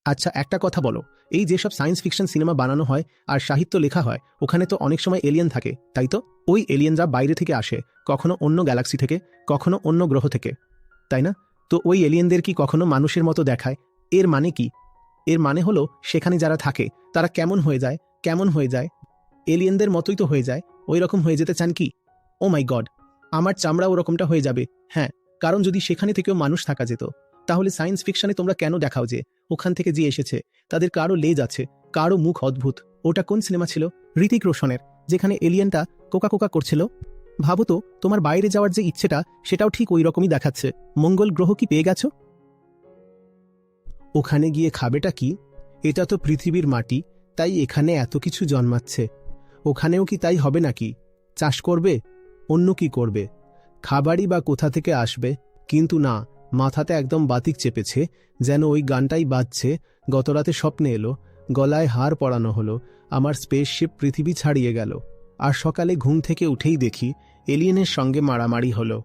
আচ্ছা, একটা কথা বলো, এই যেসব সায়েন্স ফিকশন সিনেমা বানানো হয় আর সাহিত্য লেখা হয়, ওখানে তো অনেক সময় এলিয়েন থাকে, তাই তো? ওই এলিয়েনরা বাইরে থেকে আসে, কখনো অন্য গ্যালাক্সি থেকে, কখনো অন্য গ্রহ থেকে, তাই না? তো ওই এলিয়েনদের কি কখনো মানুষের মতো দেখায়? এর মানে কি? এর মানে হলো সেখানে যারা থাকে তারা কেমন হয়ে যায়? কেমন হয়ে যায়? এলিয়েনদের মতোই তো হয়ে যায়। ওই রকম হয়ে যেতে চান কি? ও মাই গড, আমার চামড়া ওরকমটা হয়ে যাবে। হ্যাঁ, কারণ যদি সেখানে থেকেও মানুষ থাকা যেত, তাহলে সায়েন্স ফিকশনে তোমরা কেন দেখাও যে ওখান থেকে যে এসেছে তাদের কারো লেজ আছে, কারো মুখ অদ্ভুত? ওটা কোন সিনেমা ছিল? ঋতিক রোশনের, যেখানে এলিয়েনটা কোকা কোকা করছিল। ভাবো তো, তোমার বাইরে যাওয়ার যে ইচ্ছেটা সেটাও ঠিক ওই রকমই দেখাচ্ছে। মঙ্গল গ্রহ কি পেয়ে গেছো? ওখানে গিয়ে খাবেটা কি? এটা তো পৃথিবীর মাটি, তাই এখানে এত কিছু জন্মাচ্ছে। ওখানেও কি তাই হবে নাকি? চাষ করবে? অন্য কি করবে? খাবারই বা কোথা থেকে আসবে? কিন্তু না, মাথাতে একদম বাতিক চেপেছে, যেন ওই গানটাই বাজছে। গতরাতে স্বপ্নে এলো, গলায় হার পরানো হলো, আমার স্পেসশিপ পৃথিবী ছাড়িয়ে গেল। আর সকালে ঘুম থেকে উঠেই দেখি এলিয়েনের সঙ্গে মারামারি হলো।